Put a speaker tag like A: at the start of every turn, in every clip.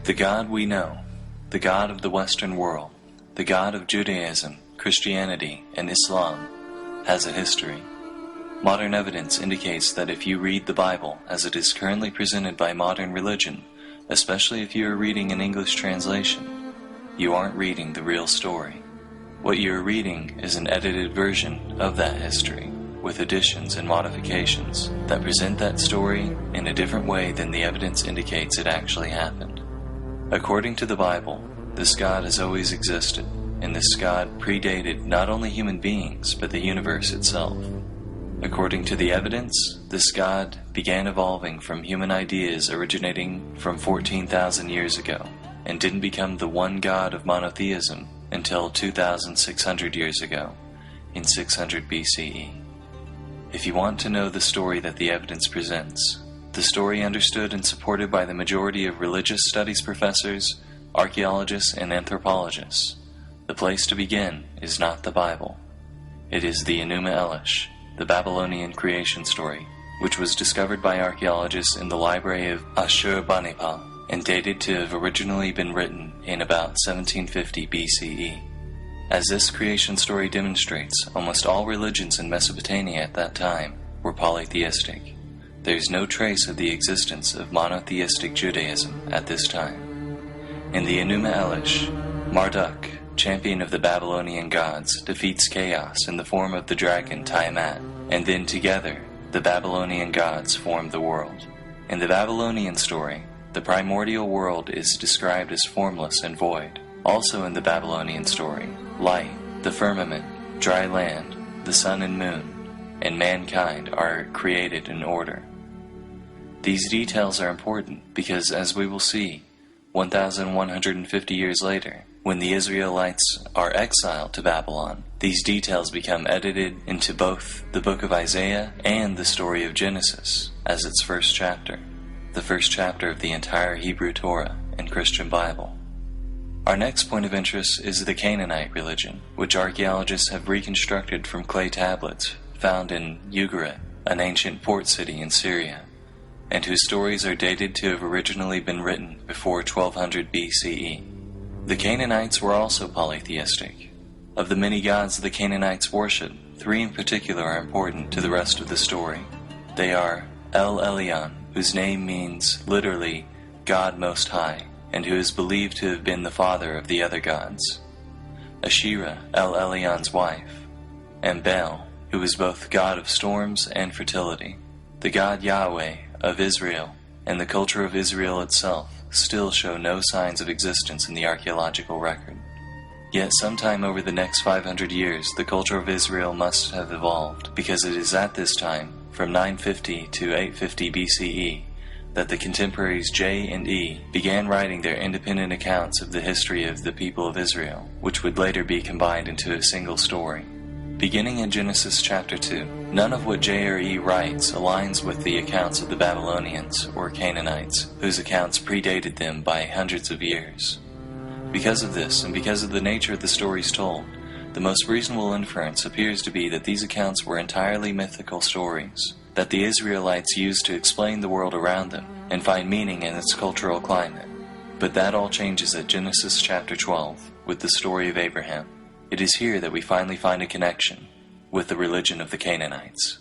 A: The God we know, the God of the Western world, the God of Judaism, Christianity, and Islam, has a history. Modern evidence indicates that if you read the Bible as it is currently presented by modern religion, especially if you are reading an English translation, you aren't reading the real story. What you are reading is an edited version of that history, with additions and modifications that present that story in a different way than the evidence indicates it actually happened. According to the Bible, this God has always existed, and this God predated not only human beings, but the universe itself. According to the evidence, this God began evolving from human ideas originating from 14,000 years ago, and didn't become the one God of monotheism until 2,600 years ago, in 600 BCE. If you want to know the story that the evidence presents, the story understood and supported by the majority of religious studies professors, archaeologists, and anthropologists, the place to begin is not the Bible. It is the Enuma Elish, the Babylonian creation story, which was discovered by archaeologists in the library of Ashurbanipal and dated to have originally been written in about 1750 BCE. As this creation story demonstrates, almost all religions in Mesopotamia at that time were polytheistic. There is no trace of the existence of monotheistic Judaism at this time. In the Enuma Elish, Marduk, champion of the Babylonian gods, defeats chaos in the form of the dragon Tiamat, and then together, the Babylonian gods form the world. In the Babylonian story, the primordial world is described as formless and void. Also in the Babylonian story, light, the firmament, dry land, the sun and moon, and mankind are created in order. These details are important because, as we will see, 1,150 years later, when the Israelites are exiled to Babylon, these details become edited into both the book of Isaiah and the story of Genesis as its first chapter, the first chapter of the entire Hebrew Torah and Christian Bible. Our next point of interest is the Canaanite religion, which archaeologists have reconstructed from clay tablets found in Ugarit, an ancient port city in Syria, and whose stories are dated to have originally been written before 1200 BCE. The Canaanites were also polytheistic. Of the many gods the Canaanites worship, three in particular are important to the rest of the story. They are El Elyon, whose name means literally God Most High, and who is believed to have been the father of the other gods; Asherah, El Elyon's wife; and Baal, who is both god of storms and fertility. The god Yahweh of Israel and the culture of Israel itself still show no signs of existence in the archaeological record. Yet sometime over the next 500 years the culture of Israel must have evolved, because it is at this time, from 950 to 850 BCE, that the contemporaries J and E began writing their independent accounts of the history of the people of Israel, which would later be combined into a single story. Beginning in Genesis chapter 2, none of what J or E writes aligns with the accounts of the Babylonians or Canaanites, whose accounts predated them by hundreds of years. Because of this, and because of the nature of the stories told, the most reasonable inference appears to be that these accounts were entirely mythical stories that the Israelites used to explain the world around them and find meaning in its cultural climate. But that all changes at Genesis chapter 12 with the story of Abraham. It is here that we finally find a connection with the religion of the Canaanites.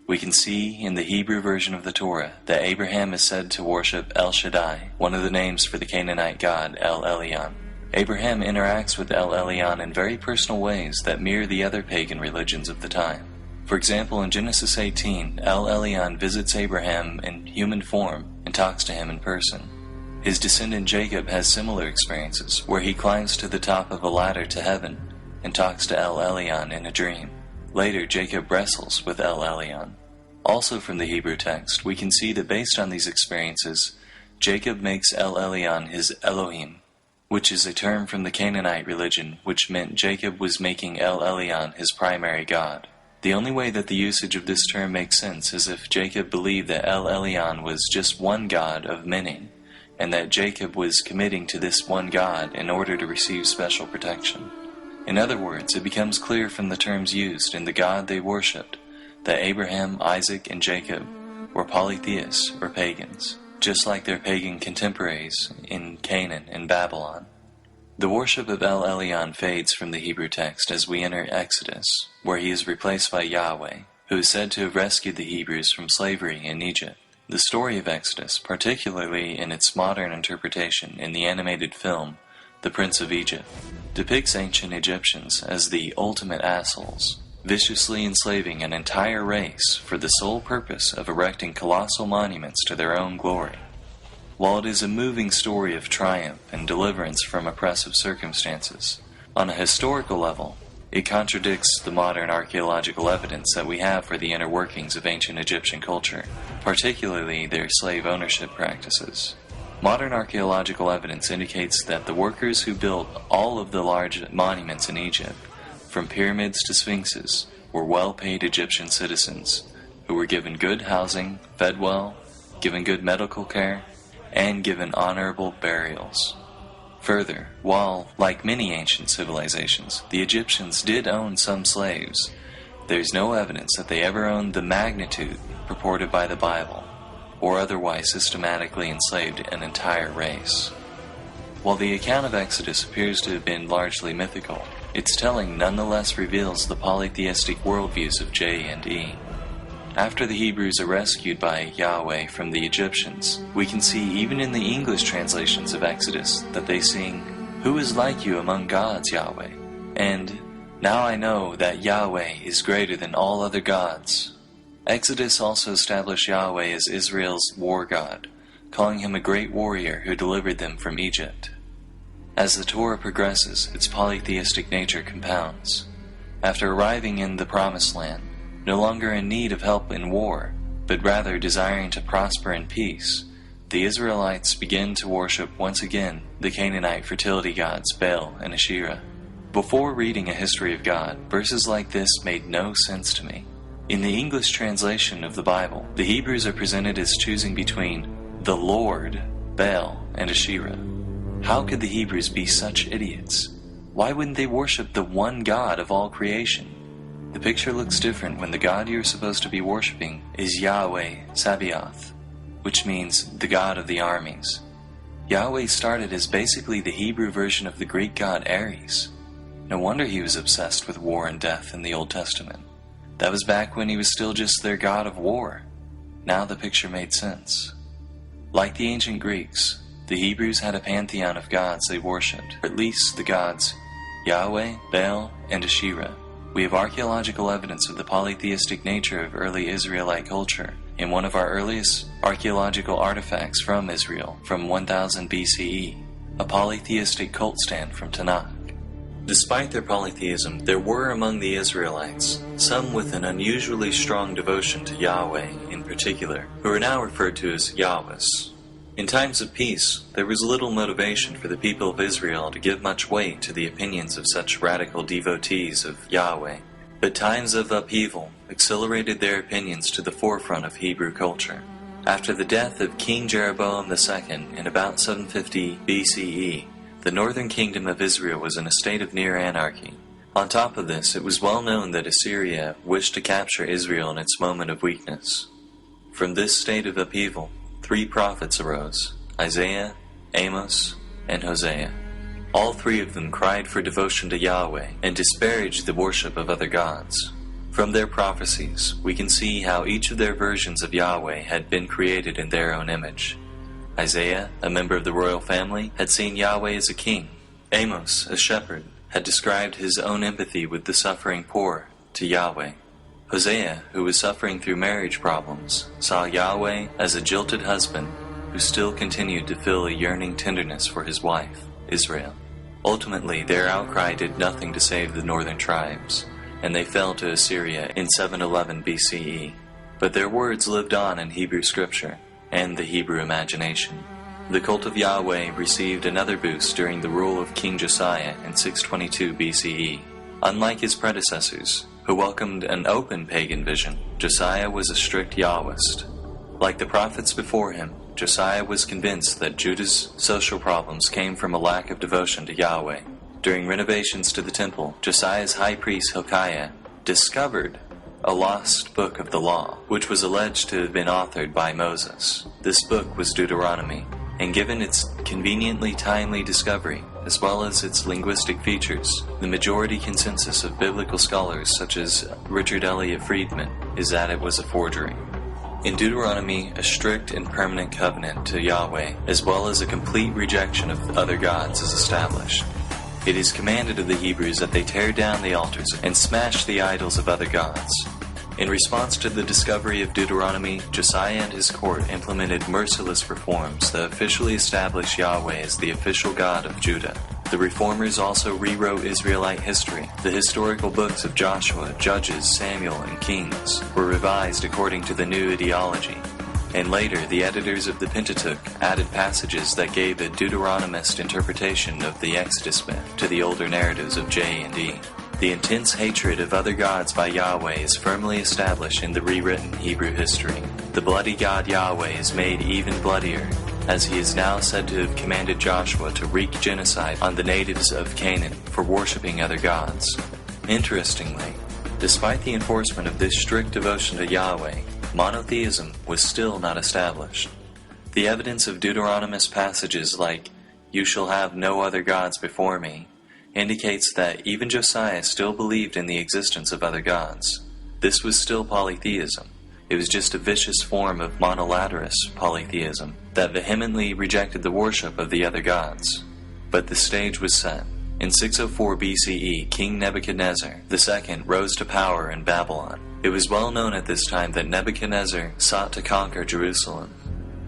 A: We can see in the Hebrew version of the Torah that Abraham is said to worship El Shaddai, one of the names for the Canaanite god El Elyon. Abraham interacts with El Elyon in very personal ways that mirror the other pagan religions of the time. For example, in Genesis 18, El Elyon visits Abraham in human form and talks to him in person. His descendant Jacob has similar experiences, where he climbs to the top of a ladder to heaven and talks to El Elyon in a dream. Later, Jacob wrestles with El Elyon. Also from the Hebrew text, we can see that based on these experiences, Jacob makes El Elyon his Elohim, which is a term from the Canaanite religion which meant Jacob was making El Elyon his primary god. The only way that the usage of this term makes sense is if Jacob believed that El Elyon was just one god of many, and that Jacob was committing to this one god in order to receive special protection. In other words, it becomes clear from the terms used in the God they worshipped that Abraham, Isaac, and Jacob were polytheists or pagans. just like their pagan contemporaries in Canaan and Babylon. The worship of El Elyon fades from the Hebrew text as we enter Exodus, where he is replaced by Yahweh, who is said to have rescued the Hebrews from slavery in Egypt. The story of Exodus, particularly in its modern interpretation in the animated film The Prince of Egypt, depicts ancient Egyptians as the ultimate assholes, viciously enslaving an entire race for the sole purpose of erecting colossal monuments to their own glory. While it is a moving story of triumph and deliverance from oppressive circumstances, on a historical level, it contradicts the modern archaeological evidence that we have for the inner workings of ancient Egyptian culture, particularly their slave ownership practices. Modern archaeological evidence indicates that the workers who built all of the large monuments in Egypt, from pyramids to sphinxes, were well-paid Egyptian citizens who were given good housing, fed well, given good medical care, and given honorable burials. Further, while, like many ancient civilizations, the Egyptians did own some slaves, there is no evidence that they ever owned the magnitude purported by the Bible, or otherwise systematically enslaved an entire race. While the account of Exodus appears to have been largely mythical, its telling nonetheless reveals the polytheistic worldviews of J and E. After the Hebrews are rescued by Yahweh from the Egyptians, we can see even in the English translations of Exodus that they sing, "Who is like you among gods, Yahweh?" and "Now I know that Yahweh is greater than all other gods." Exodus also established Yahweh as Israel's war god, calling him a great warrior who delivered them from Egypt. As the Torah progresses, its polytheistic nature compounds. After arriving in the Promised Land, no longer in need of help in war, but rather desiring to prosper in peace, the Israelites begin to worship once again the Canaanite fertility gods Baal and Asherah. Before reading a history of God, verses like this made no sense to me. In the English translation of the Bible, the Hebrews are presented as choosing between the Lord, Baal, and Asherah. How could the Hebrews be such idiots? Why wouldn't they worship the one God of all creation? The picture looks different when the God you're supposed to be worshiping is Yahweh Sabaoth, which means the God of the armies. Yahweh started as basically the Hebrew version of the Greek god Ares. No wonder he was obsessed with war and death in the Old Testament. That was back when he was still just their god of war. Now the picture made sense. Like the ancient Greeks, the Hebrews had a pantheon of gods they worshipped, or at least the gods Yahweh, Baal, and Asherah. We have archaeological evidence of the polytheistic nature of early Israelite culture in one of our earliest archaeological artifacts from Israel from 1000 BCE, a polytheistic cult stand from Tanakh. Despite their polytheism, there were among the Israelites some with an unusually strong devotion to Yahweh in particular, who are now referred to as Yahwehs. In times of peace, there was little motivation for the people of Israel to give much weight to the opinions of such radical devotees of Yahweh, but times of upheaval accelerated their opinions to the forefront of Hebrew culture. After the death of King Jeroboam II in about 750 BCE, the northern kingdom of Israel was in a state of near anarchy. On top of this, it was well known that Assyria wished to capture Israel in its moment of weakness. From this state of upheaval, 3 prophets arose, Isaiah, Amos, and Hosea. All 3 of them cried for devotion to Yahweh and disparaged the worship of other gods. From their prophecies, we can see how each of their versions of Yahweh had been created in their own image. Isaiah, a member of the royal family, had seen Yahweh as a king. Amos, a shepherd, had described his own empathy with the suffering poor to Yahweh. Hosea, who was suffering through marriage problems, saw Yahweh as a jilted husband who still continued to feel a yearning tenderness for his wife, Israel. Ultimately, their outcry did nothing to save the northern tribes, and they fell to Assyria in 711 BCE. But their words lived on in Hebrew scripture and the Hebrew imagination. The cult of Yahweh received another boost during the rule of King Josiah in 622 BCE. Unlike his predecessors, who welcomed an open pagan vision, Josiah was a strict Yahwist. Like the prophets before him, Josiah was convinced that Judah's social problems came from a lack of devotion to Yahweh. During renovations to the temple, Josiah's high priest Hilkiah discovered a lost book of the law, which was alleged to have been authored by Moses. This book was Deuteronomy, and given its conveniently timely discovery, as well as its linguistic features, the majority consensus of biblical scholars such as Richard Elliott Friedman is that it was a forgery. In Deuteronomy, a strict and permanent covenant to Yahweh, as well as a complete rejection of other gods, is established. It is commanded of the Hebrews that they tear down the altars and smash the idols of other gods. In response to the discovery of Deuteronomy, Josiah and his court implemented merciless reforms that officially established Yahweh as the official God of Judah. The reformers also rewrote Israelite history. The historical books of Joshua, Judges, Samuel, and Kings were revised according to the new ideology. And later, the editors of the Pentateuch added passages that gave a Deuteronomist interpretation of the Exodus myth to the older narratives of J and E. The intense hatred of other gods by Yahweh is firmly established in the rewritten Hebrew history. The bloody God Yahweh is made even bloodier, as he is now said to have commanded Joshua to wreak genocide on the natives of Canaan for worshipping other gods. Interestingly, despite the enforcement of this strict devotion to Yahweh, monotheism was still not established. The evidence of Deuteronomist passages like, "You shall have no other gods before me," indicates that even Josiah still believed in the existence of other gods. This was still polytheism. It was just a vicious form of monolaterous polytheism that vehemently rejected the worship of the other gods. But the stage was set. In 604 BCE, King Nebuchadnezzar II rose to power in Babylon. It was well known at this time that Nebuchadnezzar sought to conquer Jerusalem.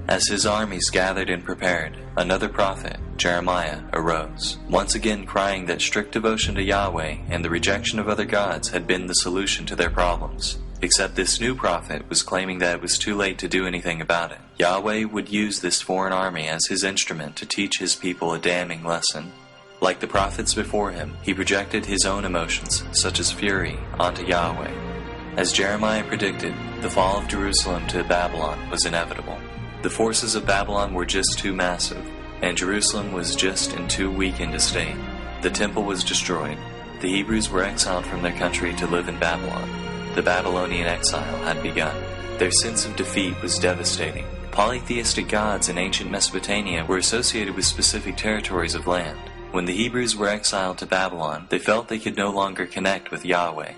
A: As his armies gathered and prepared, another prophet, Jeremiah, arose, once again crying that strict devotion to Yahweh and the rejection of other gods had been the solution to their problems. Except this new prophet was claiming that it was too late to do anything about it. Yahweh would use this foreign army as his instrument to teach his people a damning lesson. Like the prophets before him, he projected his own emotions, such as fury, onto Yahweh. As Jeremiah predicted, the fall of Jerusalem to Babylon was inevitable. The forces of Babylon were just too massive, and Jerusalem was just in too weakened a state. The temple was destroyed. The Hebrews were exiled from their country to live in Babylon. The Babylonian exile had begun. Their sense of defeat was devastating. Polytheistic gods in ancient Mesopotamia were associated with specific territories of land. When the Hebrews were exiled to Babylon, they felt they could no longer connect with Yahweh.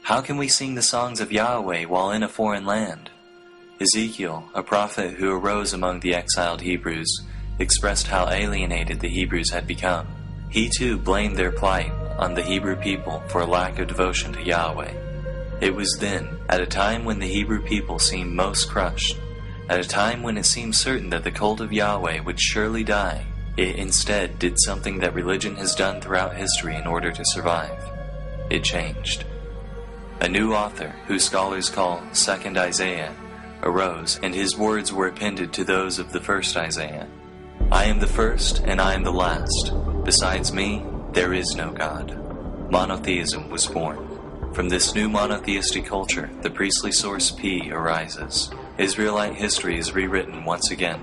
A: How can we sing the songs of Yahweh while in a foreign land? Ezekiel, a prophet who arose among the exiled Hebrews, expressed how alienated the Hebrews had become. He too blamed their plight on the Hebrew people for a lack of devotion to Yahweh. It was then, at a time when the Hebrew people seemed most crushed, at a time when it seemed certain that the cult of Yahweh would surely die, it instead did something that religion has done throughout history in order to survive. It changed. A new author, who scholars call Second Isaiah, arose, and his words were appended to those of the first Isaiah. "I am the first, and I am the last. Besides me, there is no God." Monotheism was born. From this new monotheistic culture, the priestly source P arises. Israelite history is rewritten once again.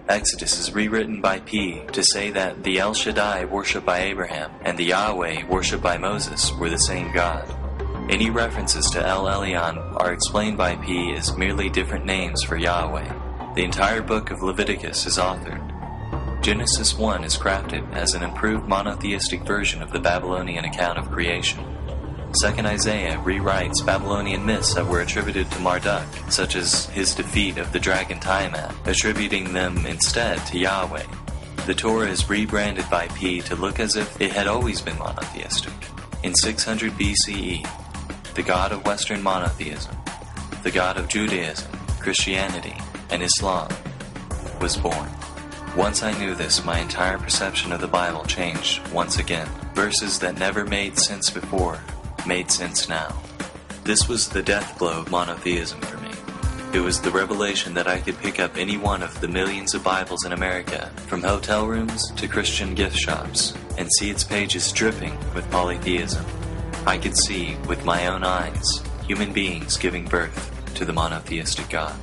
A: Exodus is rewritten by P to say that the El Shaddai worshipped by Abraham and the Yahweh worshipped by Moses were the same God. Any references to El Elyon are explained by P as merely different names for Yahweh. The entire book of Leviticus is authored. Genesis 1 is crafted as an improved monotheistic version of the Babylonian account of creation. Second Isaiah rewrites Babylonian myths that were attributed to Marduk, such as his defeat of the dragon Tiamat, attributing them instead to Yahweh. The Torah is rebranded by P to look as if it had always been monotheistic. In 600 BCE, the God of Western monotheism, the God of Judaism, Christianity, and Islam, was born. Once I knew this, my entire perception of the Bible changed once again. Verses that never made sense before made sense now. This was the death blow of monotheism for me. It was the revelation that I could pick up any one of the millions of Bibles in America, from hotel rooms to Christian gift shops, and see its pages dripping with polytheism. I could see, with my own eyes, human beings giving birth to the monotheistic God.